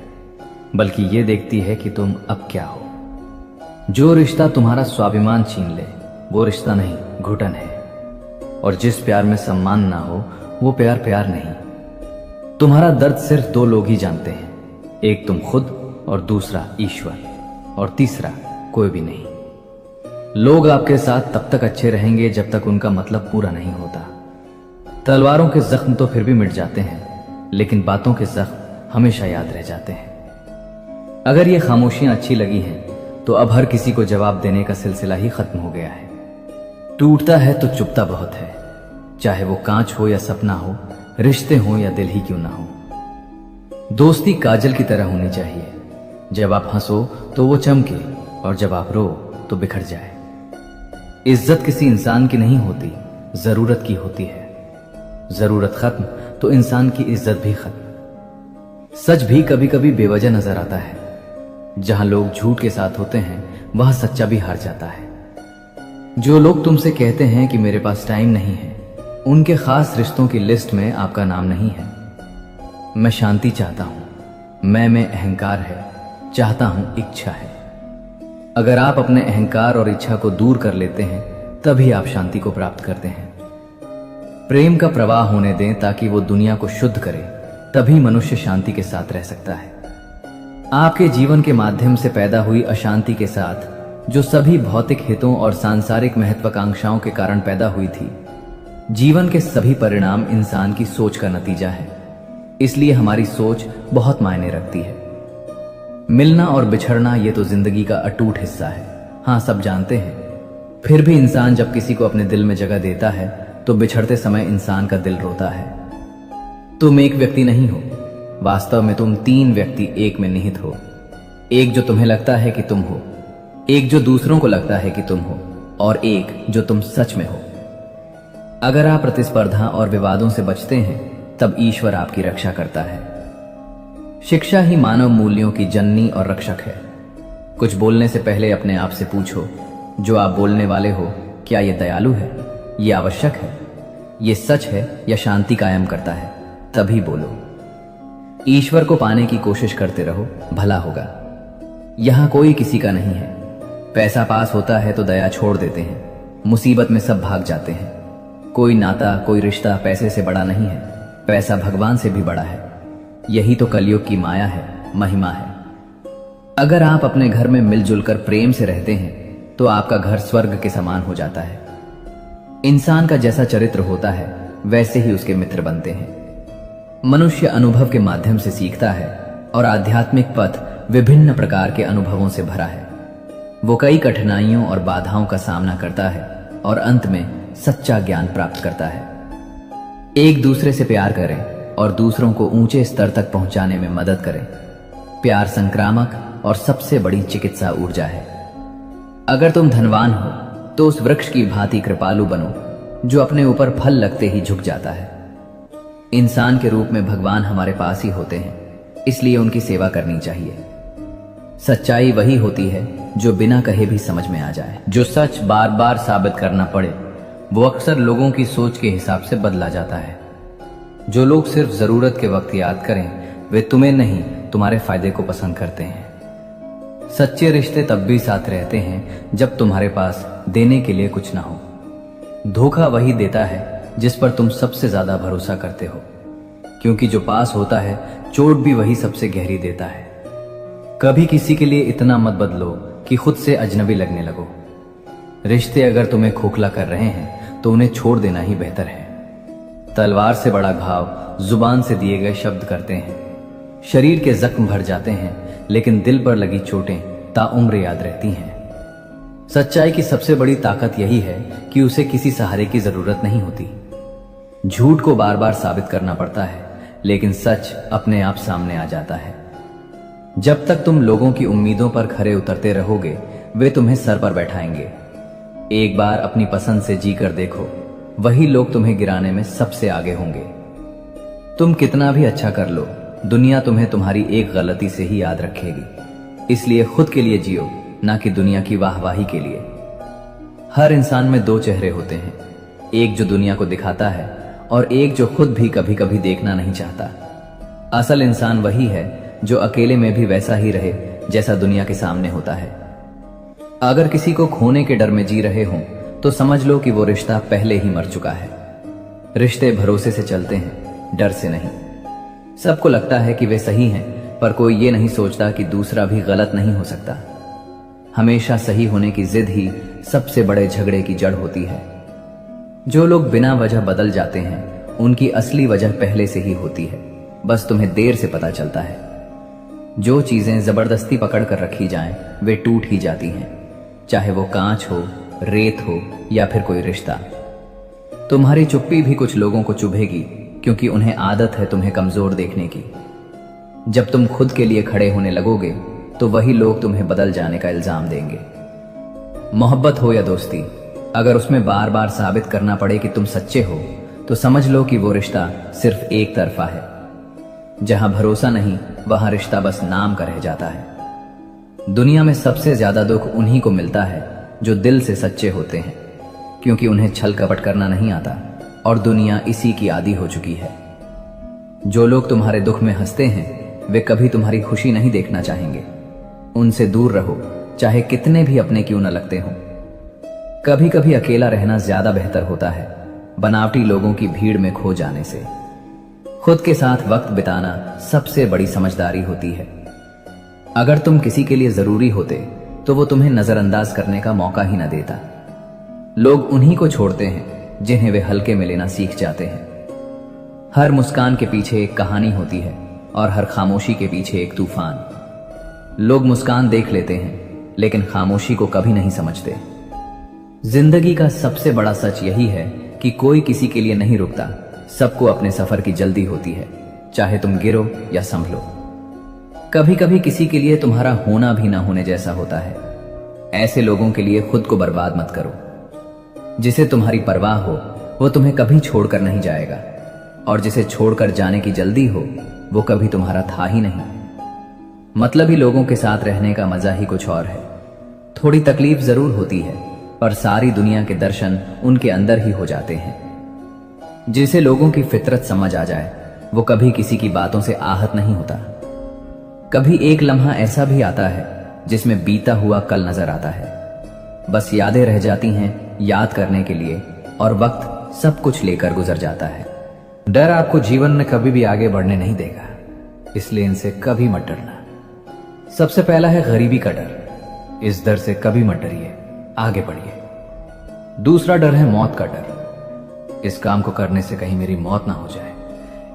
बल्कि ये देखती है कि तुम अब क्या हो। जो रिश्ता तुम्हारा स्वाभिमान छीन ले वो रिश्ता नहीं, घुटन है। और जिस प्यार में सम्मान ना हो वो प्यार प्यार नहीं। तुम्हारा दर्द सिर्फ दो लोग ही जानते हैं, एक तुम खुद और दूसरा ईश्वर, और तीसरा कोई भी नहीं। लोग आपके साथ तब तक अच्छे रहेंगे जब तक उनका मतलब पूरा नहीं होता। तलवारों के जख्म तो फिर भी मिट जाते हैं, लेकिन बातों के जख्म हमेशा याद रह जाते हैं। अगर ये खामोशियां अच्छी लगी हैं तो अब हर किसी को जवाब देने का सिलसिला ही खत्म हो गया है। टूटता है तो चुभता बहुत है, चाहे वो कांच हो या सपना हो, रिश्ते हो या दिल ही क्यों ना हो। दोस्ती काजल की तरह होनी चाहिए। जब आप हंसो तो वो चमके, और जब आप रो तो बिखर जाए। इज्जत किसी इंसान की नहीं होती, जरूरत की होती है। जरूरत खत्म तो इंसान की इज्जत भी खत्म। सच भी कभी कभी बेवजह नजर आता है। जहां लोग झूठ के साथ होते हैं वहां सच्चा भी हार जाता है। जो लोग तुमसे कहते हैं कि मेरे पास टाइम नहीं है, उनके खास रिश्तों की लिस्ट में आपका नाम नहीं है। मैं शांति चाहता हूं, मैं में अहंकार है, चाहता हूं इच्छा है। अगर आप अपने अहंकार और इच्छा को दूर कर लेते हैं तभी आप शांति को प्राप्त करते हैं। प्रेम का प्रवाह होने दें ताकि वो दुनिया को शुद्ध करे, तभी मनुष्य शांति के साथ रह सकता है। आपके जीवन के माध्यम से पैदा हुई अशांति के साथ जो सभी भौतिक हितों और सांसारिक महत्वाकांक्षाओं के कारण पैदा हुई थी, जीवन के सभी परिणाम इंसान की सोच का नतीजा है, इसलिए हमारी सोच बहुत मायने रखती है। मिलना और बिछड़ना ये तो जिंदगी का अटूट हिस्सा है, हाँ सब जानते हैं। फिर भी इंसान जब किसी को अपने दिल में जगह देता है तो बिछड़ते समय इंसान का दिल रोता है। तुम एक व्यक्ति नहीं हो, वास्तव में तुम 3 व्यक्ति एक में निहित हो। एक जो तुम्हें लगता है कि तुम हो, एक जो दूसरों को लगता है कि तुम हो, और एक जो तुम सच में हो। अगर आप प्रतिस्पर्धा और विवादों से बचते हैं तब ईश्वर आपकी रक्षा करता है। शिक्षा ही मानव मूल्यों की जननी और रक्षक है। कुछ बोलने से पहले अपने आप से पूछो, जो आप बोलने वाले हो क्या ये दयालु है, ये आवश्यक है, ये सच है या शांति कायम करता है, तभी बोलो। ईश्वर को पाने की कोशिश करते रहो, भला होगा। यहां कोई किसी का नहीं है। पैसा पास होता है तो दया छोड़ देते हैं, मुसीबत में सब भाग जाते हैं। कोई नाता, कोई रिश्ता पैसे से बड़ा नहीं है, पैसा भगवान से भी बड़ा है। यही तो कलयुग की माया है, महिमा है। अगर आप अपने घर में मिलजुल कर प्रेम से रहते हैं तो आपका घर स्वर्ग के समान हो जाता है। इंसान का जैसा चरित्र होता है वैसे ही उसके मित्र बनते हैं। मनुष्य अनुभव के माध्यम से सीखता है और आध्यात्मिक पथ विभिन्न प्रकार के अनुभवों से भरा है। वो कई कठिनाइयों और बाधाओं का सामना करता है और अंत में सच्चा ज्ञान प्राप्त करता है। एक दूसरे से प्यार करें और दूसरों को ऊंचे स्तर तक पहुंचाने में मदद करें। प्यार संक्रामक और सबसे बड़ी चिकित्सा ऊर्जा है। अगर तुम धनवान हो तो उस वृक्ष की भांति कृपालु बनो जो अपने ऊपर फल लगते ही झुक जाता है। इंसान के रूप में भगवान हमारे पास ही होते हैं, इसलिए उनकी सेवा करनी चाहिए। सच्चाई वही होती है जो बिना कहे भी समझ में आ जाए। जो सच बार बार साबित करना पड़े वो अक्सर लोगों की सोच के हिसाब से बदला जाता है। जो लोग सिर्फ जरूरत के वक्त याद करें वे तुम्हें नहीं तुम्हारे फायदे को पसंद करते हैं। सच्चे रिश्ते तब भी साथ रहते हैं जब तुम्हारे पास देने के लिए कुछ ना हो। धोखा वही देता है जिस पर तुम सबसे ज्यादा भरोसा करते हो, क्योंकि जो पास होता है चोट भी वही सबसे गहरी देता है। कभी किसी के लिए इतना मत बदलो कि खुद से अजनबी लगने लगो। रिश्ते अगर तुम्हें खोखला कर रहे हैं तो उन्हें छोड़ देना ही बेहतर है। तलवार से बड़ा घाव जुबान से दिए गए शब्द करते हैं। शरीर के जख्म भर जाते हैं लेकिन दिल पर लगी चोटें ताउम्र याद रहती हैं। सच्चाई की सबसे बड़ी ताकत यही है कि उसे किसी सहारे की जरूरत नहीं होती। झूठ को बार बार साबित करना पड़ता है लेकिन सच अपने आप सामने आ जाता है। जब तक तुम लोगों की उम्मीदों पर खरे उतरते रहोगे वे तुम्हें सर पर बैठाएंगे। एक बार अपनी पसंद से जी कर देखो, वही लोग तुम्हें गिराने में सबसे आगे होंगे। तुम कितना भी अच्छा कर लो, दुनिया तुम्हें तुम्हारी एक गलती से ही याद रखेगी। इसलिए खुद के लिए जियो, ना कि दुनिया की वाहवाही के लिए। हर इंसान में 2 चेहरे होते हैं, एक जो दुनिया को दिखाता है और एक जो खुद भी कभी कभी देखना नहीं चाहता। असल इंसान वही है जो अकेले में भी वैसा ही रहे जैसा दुनिया के सामने होता है। अगर किसी को खोने के डर में जी रहे हो तो समझ लो कि वो रिश्ता पहले ही मर चुका है। रिश्ते भरोसे से चलते हैं, डर से नहीं। सबको लगता है कि वे सही हैं, पर कोई ये नहीं सोचता कि दूसरा भी गलत नहीं हो सकता। हमेशा सही होने की जिद ही सबसे बड़े झगड़े की जड़ होती है। जो लोग बिना वजह बदल जाते हैं उनकी असली वजह पहले से ही होती है, बस तुम्हें देर से पता चलता है। जो चीजें जबरदस्ती पकड़ कर रखी जाएं वे टूट ही जाती हैं, चाहे वो कांच हो, रेत हो या फिर कोई रिश्ता। तुम्हारी चुप्पी भी कुछ लोगों को चुभेगी क्योंकि उन्हें आदत है तुम्हें कमजोर देखने की। जब तुम खुद के लिए खड़े होने लगोगे तो वही लोग तुम्हें बदल जाने का इल्जाम देंगे। मोहब्बत हो या दोस्ती, अगर उसमें बार बार साबित करना पड़े कि तुम सच्चे हो तो समझ लो कि वो रिश्ता सिर्फ एक तरफा है। जहां भरोसा नहीं वहां रिश्ता बस नाम का रह जाता है। दुनिया में सबसे ज्यादा दुख उन्हीं को मिलता है जो दिल से सच्चे होते हैं, क्योंकि उन्हें छल कपट करना नहीं आता और दुनिया इसी की आदी हो चुकी है। जो लोग तुम्हारे दुख में हंसते हैं वे कभी तुम्हारी खुशी नहीं देखना चाहेंगे। उनसे दूर रहो, चाहे कितने भी अपने क्यों न लगते हों। कभी कभी अकेला रहना ज्यादा बेहतर होता है बनावटी लोगों की भीड़ में खो जाने से। खुद के साथ वक्त बिताना सबसे बड़ी समझदारी होती है। अगर तुम किसी के लिए जरूरी होते तो वो तुम्हें नजरअंदाज करने का मौका ही न देता। लोग उन्हीं को छोड़ते हैं जिन्हें वे हल्के में लेना सीख जाते हैं। हर मुस्कान के पीछे एक कहानी होती है और हर खामोशी के पीछे एक तूफान। लोग मुस्कान देख लेते हैं लेकिन खामोशी को कभी नहीं समझते। जिंदगी का सबसे बड़ा सच यही है कि कोई किसी के लिए नहीं रुकता, सबको अपने सफर की जल्दी होती है, चाहे तुम गिरो या संभलो। कभी कभी किसी के लिए तुम्हारा होना भी ना होने जैसा होता है। ऐसे लोगों के लिए खुद को बर्बाद मत करो। जिसे तुम्हारी परवाह हो वो तुम्हें कभी छोड़कर नहीं जाएगा, और जिसे छोड़कर जाने की जल्दी हो वो कभी तुम्हारा था ही नहीं। मतलबी लोगों के साथ रहने का मजा ही कुछ और है। थोड़ी तकलीफ जरूर होती है पर सारी दुनिया के दर्शन उनके अंदर ही हो जाते हैं। जिसे लोगों की फितरत समझ आ जाए वो कभी किसी की बातों से आहत नहीं होता। कभी एक लम्हा ऐसा भी आता है जिसमें बीता हुआ कल नजर आता है। बस यादें रह जाती हैं याद करने के लिए, और वक्त सब कुछ लेकर गुजर जाता है। डर आपको जीवन में कभी भी आगे बढ़ने नहीं देगा, इसलिए इनसे कभी मत डरना। सबसे पहला है गरीबी का डर। इस डर से कभी मत डरिए, आगे बढ़िए। दूसरा डर है मौत का डर। इस काम को करने से कहीं मेरी मौत ना हो जाए,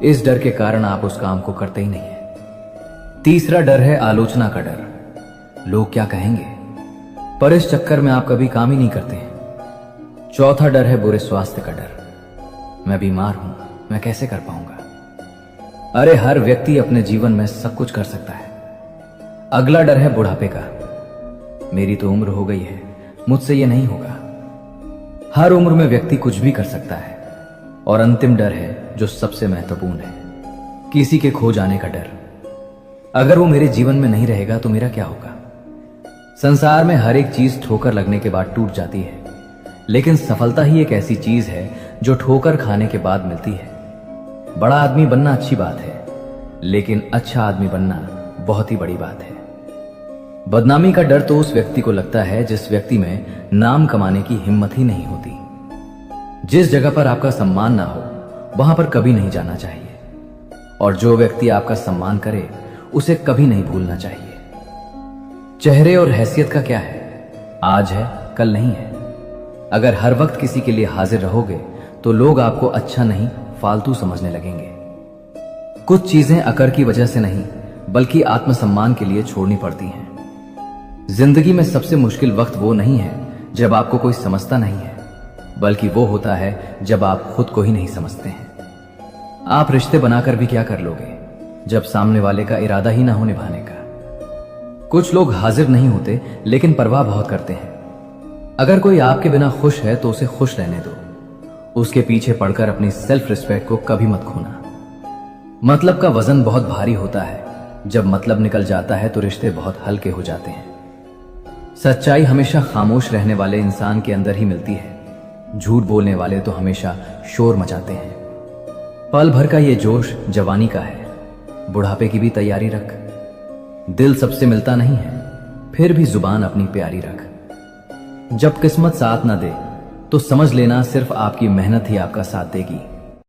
इस डर के कारण आप उस काम को करते ही नहीं है। तीसरा डर है आलोचना का डर। लोग क्या कहेंगे, पर इस चक्कर में आप कभी काम ही नहीं करते हैं। चौथा डर है बुरे स्वास्थ्य का डर। मैं बीमार हूं, मैं कैसे कर पाऊंगा। अरे हर व्यक्ति अपने जीवन में सब कुछ कर सकता है। अगला डर है बुढ़ापे का। मेरी तो उम्र हो गई है, मुझसे ये नहीं होगा। हर उम्र में व्यक्ति कुछ भी कर सकता है। और अंतिम डर है जो सबसे महत्वपूर्ण है, किसी के खो जाने का डर। अगर वो मेरे जीवन में नहीं रहेगा तो मेरा क्या होगा। संसार में हर एक चीज ठोकर लगने के बाद टूट जाती है, लेकिन सफलता ही एक ऐसी चीज है जो ठोकर खाने के बाद मिलती है। बड़ा आदमी बनना अच्छी बात है, लेकिन अच्छा आदमी बनना बहुत ही बड़ी बात है। बदनामी का डर तो उस व्यक्ति को लगता है जिस व्यक्ति में नाम कमाने की हिम्मत ही नहीं होती। जिस जगह पर आपका सम्मान ना हो वहां पर कभी नहीं जाना चाहिए, और जो व्यक्ति आपका सम्मान करे उसे कभी नहीं भूलना चाहिए। चेहरे और हैसियत का क्या है, आज है कल नहीं है। अगर हर वक्त किसी के लिए हाजिर रहोगे तो लोग आपको अच्छा नहीं फालतू समझने लगेंगे। कुछ चीजें अकड़ की वजह से नहीं बल्कि आत्मसम्मान के लिए छोड़नी पड़ती हैं। जिंदगी में सबसे मुश्किल वक्त वो नहीं है जब आपको कोई समझता नहीं है, बल्कि वो होता है जब आप खुद को ही नहीं समझते हैं। आप रिश्ते बनाकर भी क्या कर लोगे जब सामने वाले का इरादा ही ना हो निभाने का। कुछ लोग हाजिर नहीं होते लेकिन परवाह बहुत करते हैं। अगर कोई आपके बिना खुश है तो उसे खुश रहने दो, उसके पीछे पड़कर अपनी सेल्फ रिस्पेक्ट को कभी मत खोना। मतलब का वजन बहुत भारी होता है, जब मतलब निकल जाता है तो रिश्ते बहुत हल्के हो जाते हैं। सच्चाई हमेशा खामोश रहने वाले इंसान के अंदर ही मिलती है, झूठ बोलने वाले तो हमेशा शोर मचाते हैं। पल भर का ये जोश जवानी का है, बुढ़ापे की भी तैयारी रख। दिल सबसे मिलता नहीं है, फिर भी जुबान अपनी प्यारी रख। जब किस्मत साथ ना दे तो समझ लेना सिर्फ आपकी मेहनत ही आपका साथ देगी।